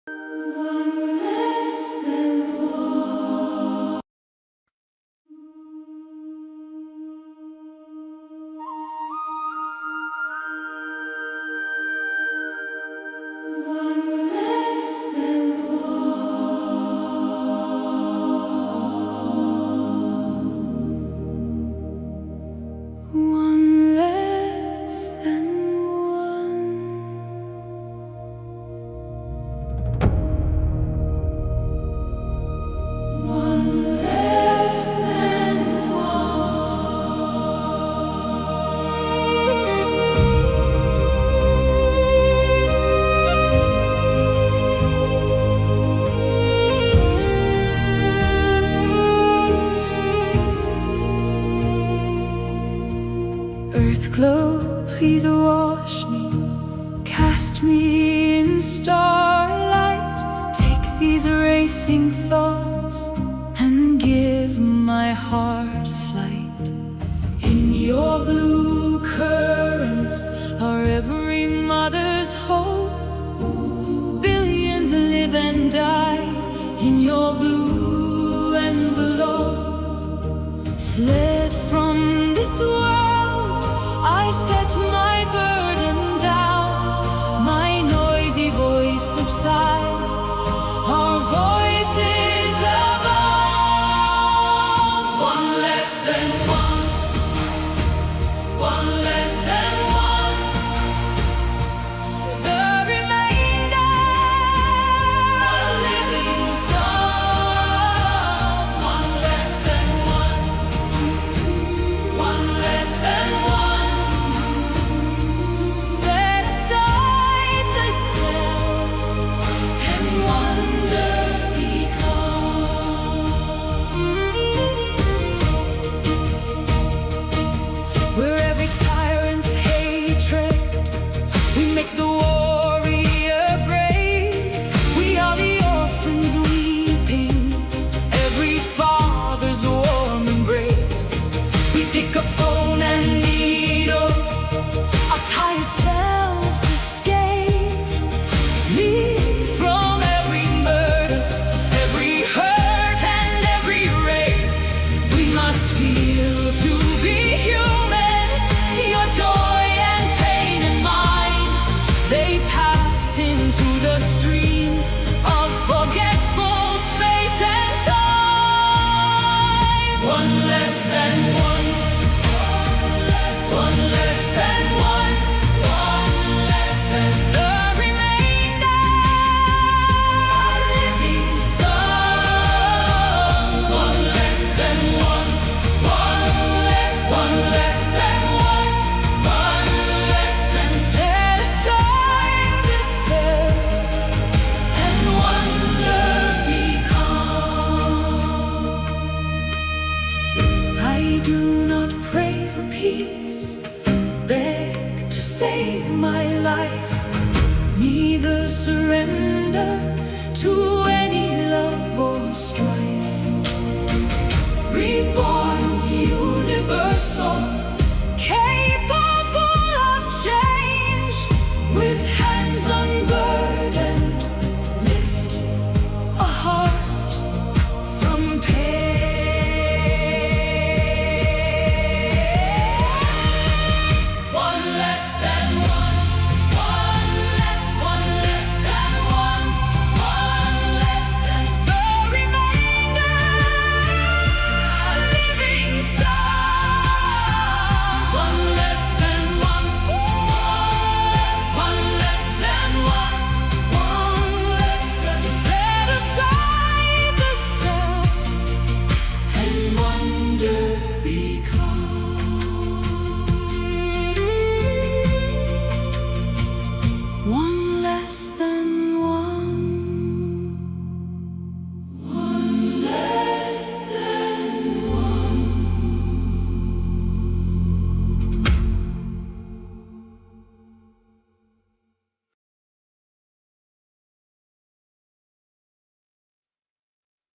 One less than one. One less than one. One less than one. One less than Earth glow, please wash me, cast me in starlight. Take these racing thoughts and give my heart flight. In your blue currents are every mother's hope. Billions live and die in your blue envelope. Fled from this world, I set my burden down. My noisy voice subsides, our voices above. One less than one. One less than one. The remainder, a living soul. One less than one. One less than one. Set aside the self and wonder become. We're every tyrant's hatred. We make the warrior brave. We are the orphans weeping, every father's warm embrace. We pick up phone and needle, our tired selves escape. Flee from every murder, every hurt and every rape. We must feel to be human, your joy and pain and mine. They pass into the stream of forgetful space and time. One less than one. One less than one. One less than the remainder, a living soul. One less than one. One less than one. One less than set aside the self and wonder become. I do not pray for peace, beg to save my life, neither surrender to any love or strife. Reborn, universal, capable of change, with hands unburdened, lift a heart from pain. One less than one. One less than one. One less than the remainder, a living soul. One less than one. One less than one. One less than set aside the self and wonder become. One less than one. One less than one.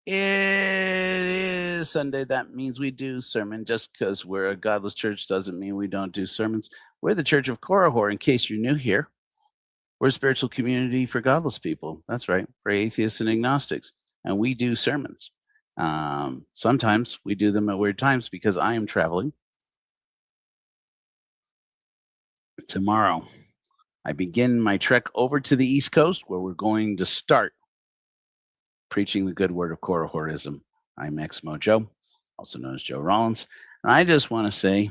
It is Sunday. That means we do sermon. Just because we're a godless church doesn't mean we don't do sermons. We're the Church of Korihor, in case you're new here. We're a spiritual community for godless people. That's right, for atheists and agnostics. And we do sermons. Sometimes we do them at weird times because I am traveling tomorrow. I begin my trek over to the East Coast where we're going to start preaching the good word of Korihorism. I'm Exmo Joe, also known as Joe Rollins. And I just want to say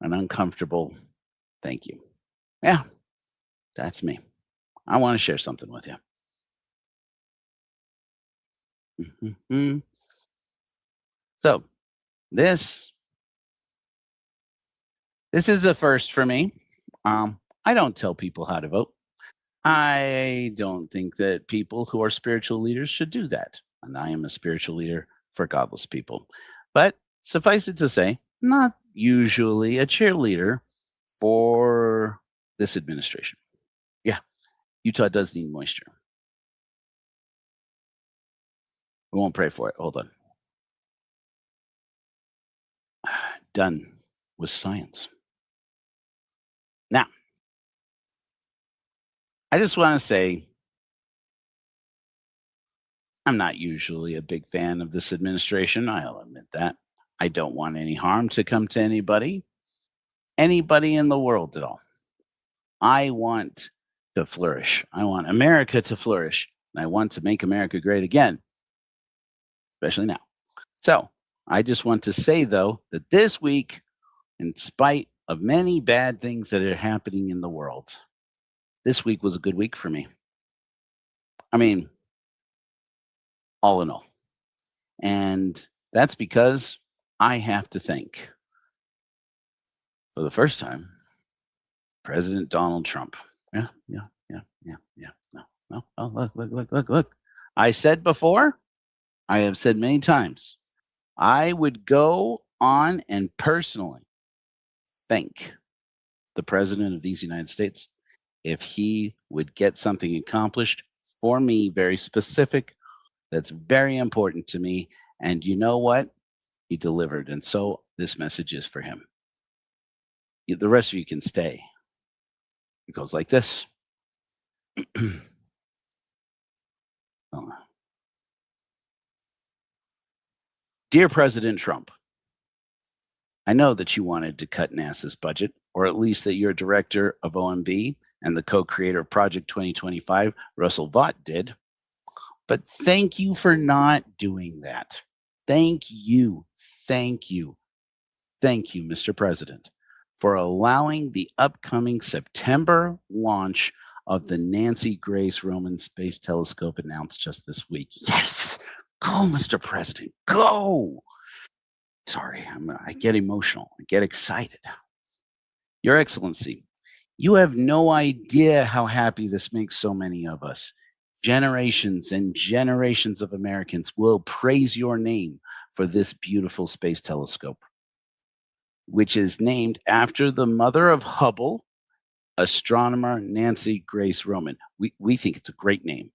an uncomfortable thank you. Yeah, that's me. I want to share something with you. So this is a first for me. I don't tell people how to vote. I don't think that people who are spiritual leaders should do that. And I am a spiritual leader for godless people. But suffice it to say, not usually a cheerleader for this administration. Yeah, Utah does need moisture. We won't pray for it. Hold on. Done with science. Now, I just want to say I'm not usually a big fan of this administration. I'll admit that. I don't want any harm to come to anybody in the world at all. I want to flourish. I want America to flourish. And I want to make America great again, especially now. So I just want to say, though, that this week, in spite of many bad things that are happening in the world, this week was a good week for me. I mean, all in all. And that's because I have to thank, for the first time, President Donald Trump. Yeah. No. Oh, look. I said before, I have said many times, I would go on and personally thank the President of these United States if he would get something accomplished for me, very specific, that's very important to me. And you know what? He delivered. And so this message is for him. The rest of you can stay. It goes like this. Dear President Trump, I know that you wanted to cut NASA's budget, or at least that your director of OMB and the co-creator of Project 2025, Russell Vought, did. But thank you for not doing that. Thank you, Mr. President, for allowing the upcoming September launch of the Nancy Grace Roman Space Telescope announced just this week. Yes, go, Mr. President, go. Sorry, I get emotional. I get excited. Your Excellency, you have no idea how happy this makes so many of us. Generations and generations of Americans will praise your name for this beautiful space telescope, which is named after the mother of Hubble, astronomer Nancy Grace Roman. We think it's a great name.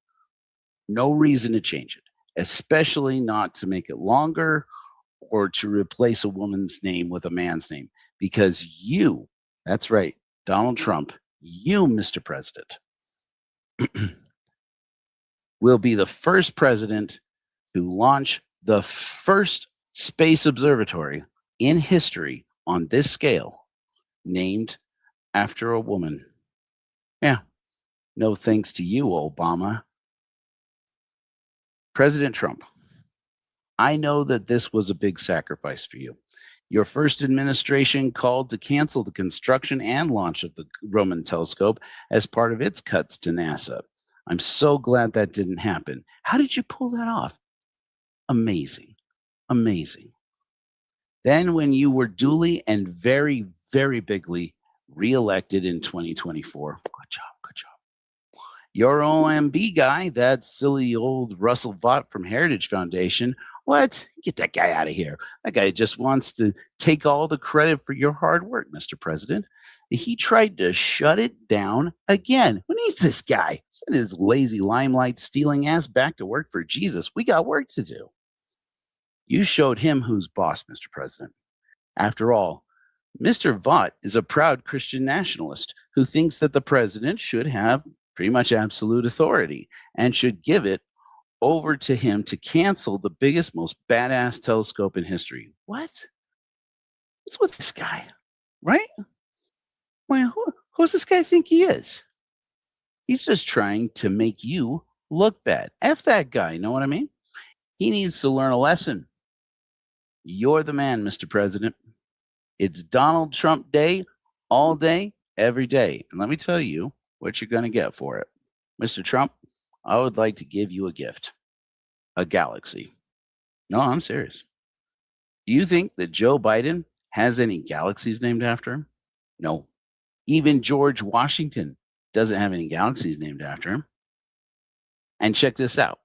No reason to change it, especially not to make it longer or to replace a woman's name with a man's name, because you, that's right, Donald Trump, you, Mr. President, will be the first president to launch the first space observatory in history on this scale, named after a woman. Yeah, no thanks to you, Obama. President Trump, I know that this was a big sacrifice for you. Your first administration called to cancel the construction and launch of the Roman telescope as part of its cuts to NASA. I'm so glad that didn't happen. How did you pull that off? Amazing. Then when you were duly and very, very bigly reelected in 2024, good job. Your OMB guy, that silly old Russell Vought from Heritage Foundation, what? Get that guy out of here. That guy just wants to take all the credit for your hard work, Mr. President. He tried to shut it down again. Who needs this guy? Send his lazy limelight stealing ass back to work for Jesus. We got work to do. You showed him who's boss, Mr. President. After all, Mr. Vought is a proud Christian nationalist who thinks that the president should have pretty much absolute authority, and should give it over to him to cancel the biggest, most badass telescope in history. What? What's with this guy? Right? Well, who's this guy think he is? He's just trying to make you look bad. F that guy. You know what I mean? He needs to learn a lesson. You're the man, Mr. President. It's Donald Trump Day all day, every day. And let me tell you what you're going to get for it. Mr. Trump, I would like to give you a gift, a galaxy. No, I'm serious. Do you think that Joe Biden has any galaxies named after him? No. Even George Washington doesn't have any galaxies named after him. And check this out.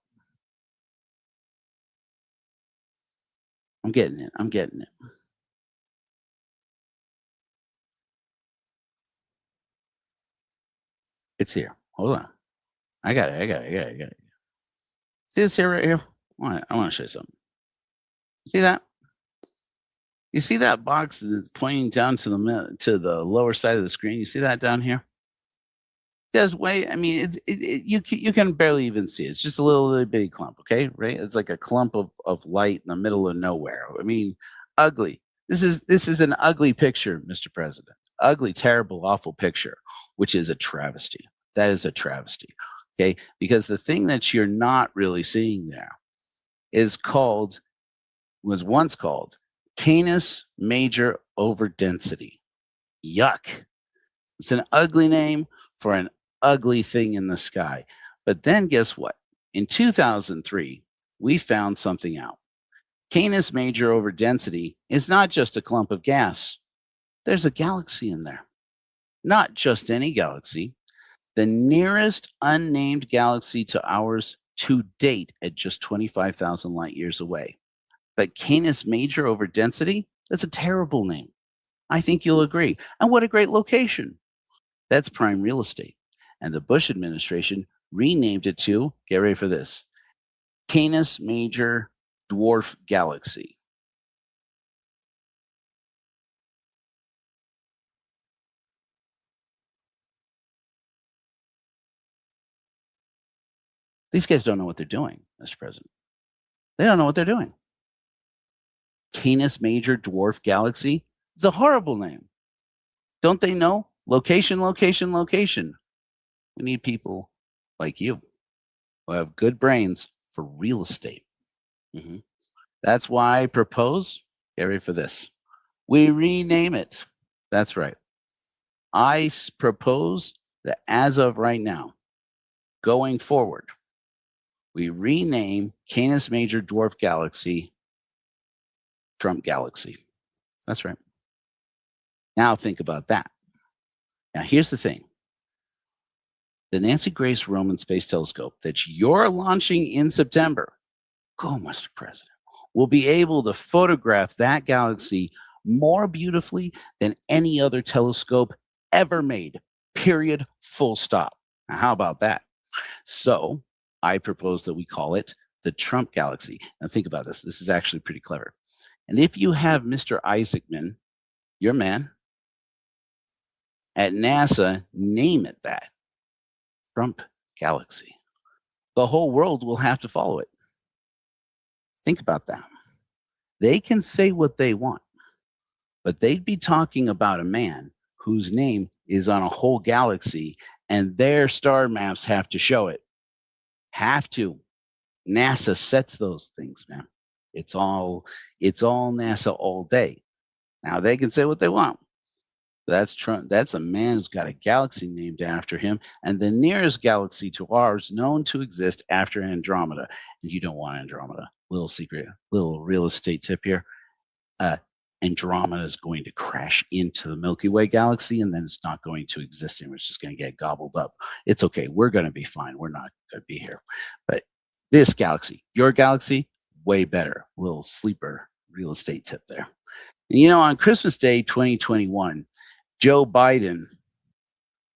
I'm getting it. I'm getting it. It's here. Hold on. I got it. I got it. I got it. I got it. See this here right here? I want to show you something. See that? You see that box that's pointing down to to the lower side of the screen? You see that down here? Just wait. I mean, you can barely even see it. It's just a little bitty clump. Okay, right? It's like a clump of light in the middle of nowhere. I mean, ugly. This is an ugly picture, Mr. President. Ugly, terrible, awful picture, which is a travesty. That is a travesty. Okay, because the thing that you're not really seeing there is called was once called Canis Major Overdensity. Yuck. It's an ugly name for an ugly thing in the sky. But then guess what? In 2003, we found something out. Canis Major Overdensity is not just a clump of gas, there's a galaxy in there. Not just any galaxy, the nearest unnamed galaxy to ours to date at just 25,000 light years away. But Canis Major Overdensity, that's a terrible name. I think you'll agree. And what a great location. That's prime real estate. And the Bush administration renamed it to, get ready for this, Canis Major Dwarf Galaxy. These guys don't know what they're doing, Mr. President. They don't know what they're doing. Canis Major Dwarf Galaxy is a horrible name. Don't they know? Location, location, location. We need people like you who have good brains for real estate. Mhm. That's why I propose, get ready for this, we rename it. That's right. Propose that as of right now, going forward, we rename Canis Major Dwarf Galaxy Trump Galaxy. That's right. Now think about that. Now here's the thing. The Nancy Grace Roman Space Telescope that you're launching in September, go, Mr. President, will be able to photograph that galaxy more beautifully than any other telescope ever made. Period. Full stop. Now, how about that? So I propose that we call it the Trump Galaxy. Now think about this. This is actually pretty clever. And if you have Mr. Isaacman, your man, at NASA, name it that Trump Galaxy. The whole world will have to follow it. Think about that. They can say what they want, but they'd be talking about a man whose name is on a whole galaxy and their star maps have to show it. Have to. NASA sets those things, man. It's all NASA all day. Now they can say what they want. That's Trump. That's a man who's got a galaxy named after him, and the nearest galaxy to ours known to exist after Andromeda. And you don't want Andromeda. Little secret, little real estate tip here. Uh, Andromeda is going to crash into the Milky Way galaxy, and then it's not going to exist anymore. It's just going to get gobbled up. It's okay. We're going to be fine. We're not going to be here. But this galaxy, your galaxy, way better. Little sleeper real estate tip there. And on Christmas Day 2021, Joe Biden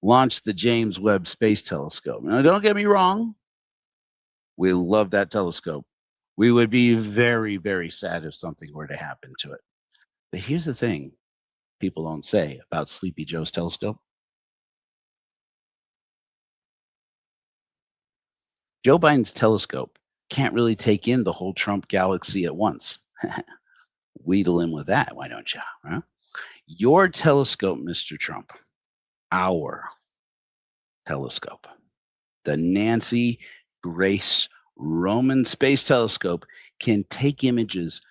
launched the James Webb Space Telescope. Now, don't get me wrong. We love that telescope. We would be very, very sad if something were to happen to it. But here's the thing people don't say about Sleepy Joe's telescope. Joe Biden's telescope can't really take in the whole Trump galaxy at once. Wheedle him with that, why don't you? Huh? Your telescope, Mr. Trump, our telescope, the Nancy Grace Roman Space Telescope, can take images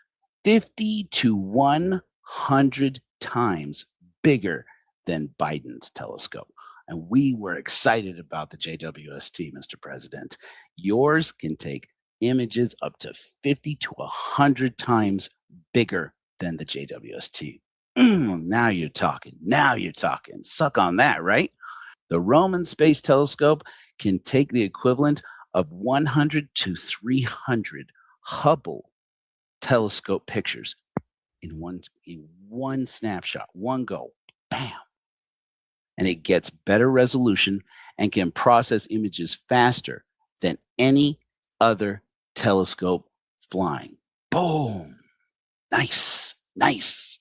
50 to 100 times bigger than Biden's telescope. And we were excited about the JWST, Mr. President. Yours can take images up to 50 to 100 times bigger than the JWST. Now you're talking. Now you're talking. Suck on that, right? The Roman Space Telescope can take the equivalent of 100 to 300 Hubble telescope pictures in one snapshot, one go, bam. And it gets better resolution and can process images faster than any other telescope flying. Boom. Nice, nice.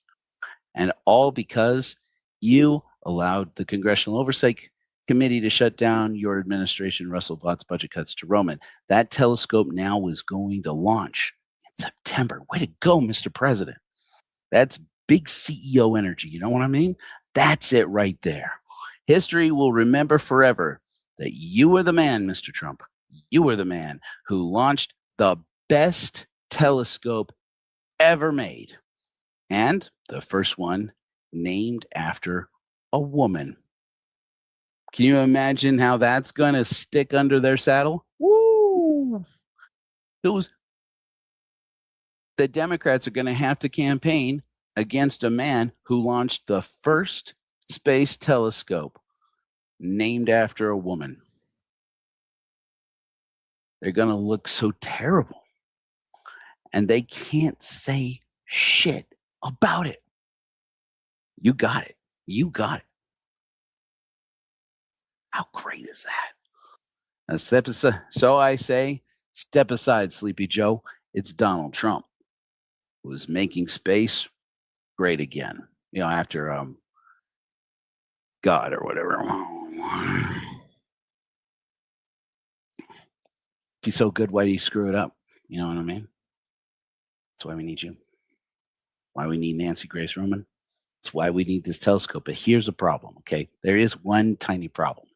And all because you allowed the Congressional Oversight Committee to shut down your administration, Russell Vaught's budget cuts to Roman. That telescope now is going to launch in September. Way to go, Mr. President. That's big CEO energy. You know what I mean? That's it right there. History will remember forever that you were the man, Mr. Trump. You were the man who launched the best telescope ever made, and the first one named after a woman. Can you imagine how that's going to stick under their saddle? Woo! Those the Democrats are going to have to campaign against a man who launched the first space telescope named after a woman. They're going to look so terrible, and they can't say shit about it. You got it. You got it. How great is that? Now step aside, so I say, step aside, Sleepy Joe. It's Donald Trump who's making space great again. You know, after God or whatever. If he's so good, why do you screw it up? You know what I mean? That's why we need you. Why we need Nancy Grace Roman. That's why we need this telescope. But here's a problem, okay? There is one tiny problem.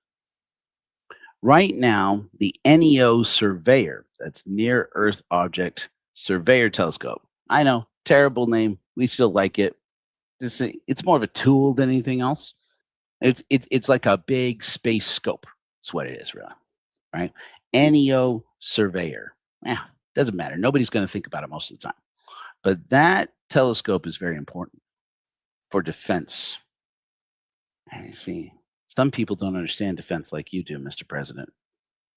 Right now, the NEO Surveyor, that's Near Earth Object Surveyor Telescope. I know, terrible name. We still like it. It's more of a tool than anything else. It's like a big space scope. That's what it is, really. Right? NEO Surveyor. Doesn't matter. Nobody's going to think about it most of the time. But that telescope is very important for defense. And you see, some people don't understand defense like you do, Mr. President.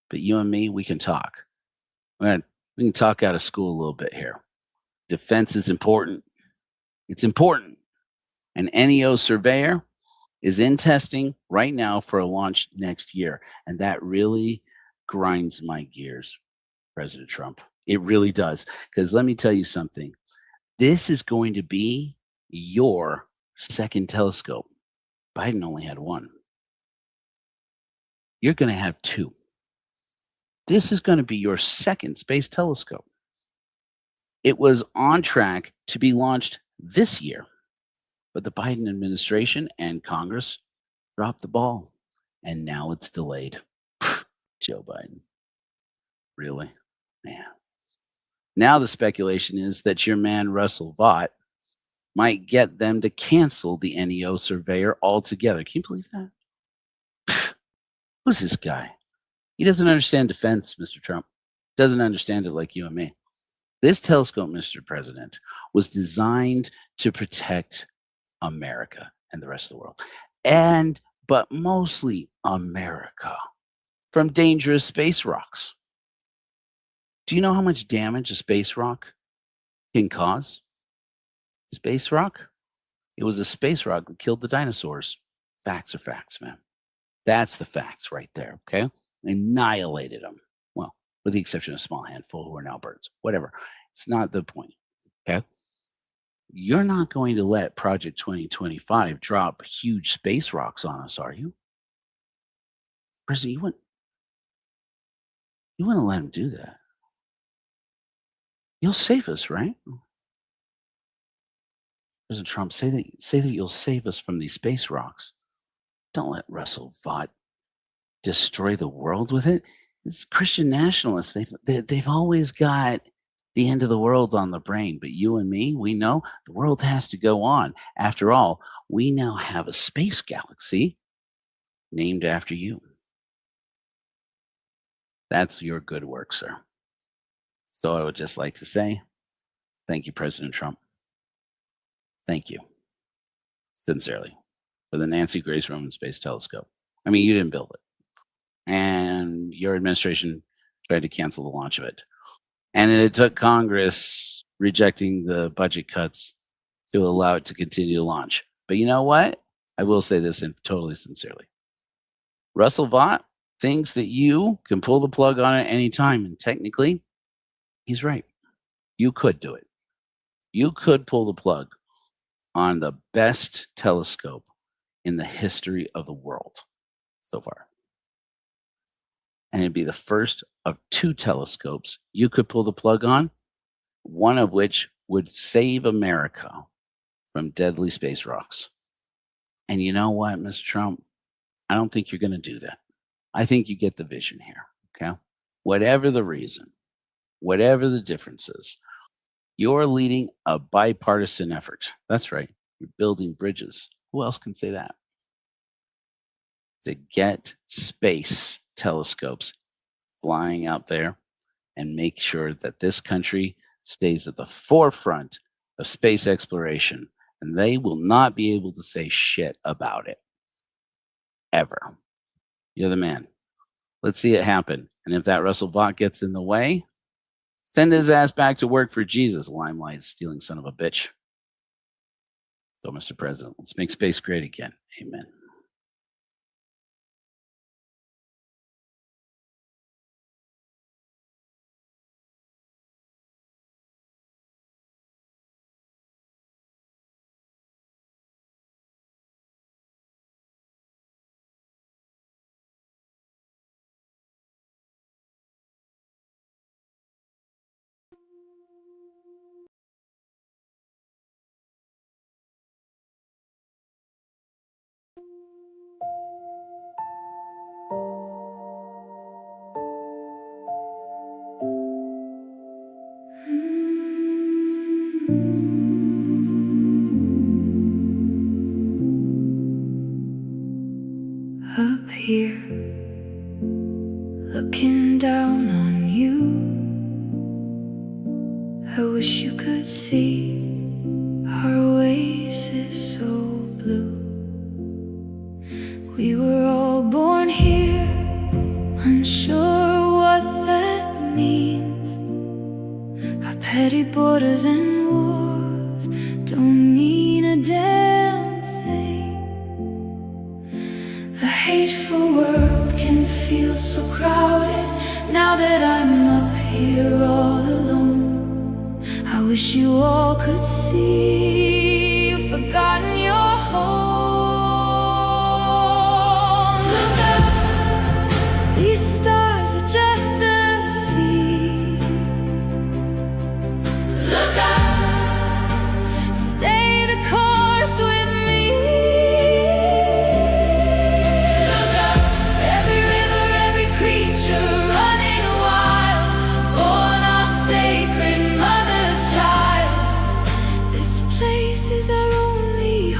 But you and me, we can talk. We can talk out of school a little bit here. Defense is important. It's important. An NEO Surveyor is in testing right now for a launch next year. And that really grinds my gears, President Trump. It really does. Because let me tell you something. This is going to be your second telescope. Biden only had one. You're going to have two. This is going to be your second space telescope. It was on track to be launched this year, but the Biden administration and Congress dropped the ball, and now it's delayed. Joe Biden. Really? Man. Now the speculation is that your man, Russell Vaught, might get them to cancel the NEO Surveyor altogether. Can you believe that? Who's this guy? He doesn't understand defense, Mr. Trump. Doesn't understand it like you and me. This telescope, Mr. President, was designed to protect America and the rest of the world. But mostly America from dangerous space rocks. Do you know how much damage a space rock can cause? Space rock? It was a space rock that killed the dinosaurs. Facts are facts, man. That's the facts right there, okay? Annihilated them. Well, with the exception of a small handful who are now birds. Whatever. It's not the point, okay? You're not going to let Project 2025 drop huge space rocks on us, are you? President, You wouldn't let him do that. You'll save us, right? President Trump, say that you'll save us from these space rocks. Don't let Russell Vought destroy the world with it. It's Christian nationalists. They've always got the end of the world on the brain. But you and me, we know the world has to go on. After all, we now have a space galaxy named after you. That's your good work, sir. So I would just like to say, thank you, President Trump. Thank you, sincerely, for the Nancy Grace Roman Space Telescope. I mean, you didn't build it, and your administration tried to cancel the launch of it. And it took Congress rejecting the budget cuts to allow it to continue to launch. But you know what? I will say this totally sincerely. Russell Vought thinks that you can pull the plug on it anytime. And technically, he's right. You could do it. You could pull the plug on the best telescope in the history of the world so far. And it'd be the first of 2 telescopes you could pull the plug on, one of which would save America from deadly space rocks. And you know what, Mr. Trump? I don't think you're going to do that. I think you get the vision here, okay? Whatever the reason, whatever the differences, you're leading a bipartisan effort. That's right. You're building bridges. Who else can say that? To get space telescopes flying out there and make sure that this country stays at the forefront of space exploration. And they will not be able to say shit about it. Ever. You're the man. Let's see it happen. And if that Russell Vought gets in the way, send his ass back to work for Jesus, limelight stealing son of a bitch. So, Mr. President, let's make space great again. Amen. Up here, looking down on you, I wish you could see our oasis so blue. We were all born here, unsure what that means. Our petty borders and wars don't mean a damn thing. The hateful world can feel so crowded now that I'm up here all alone. I wish you all could see you've forgotten your home. Look up, these stars are just the sea. Look up, stay the course with me. Look up, every river, every creature running wild, born our sacred mother's child. This place is our only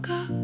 God.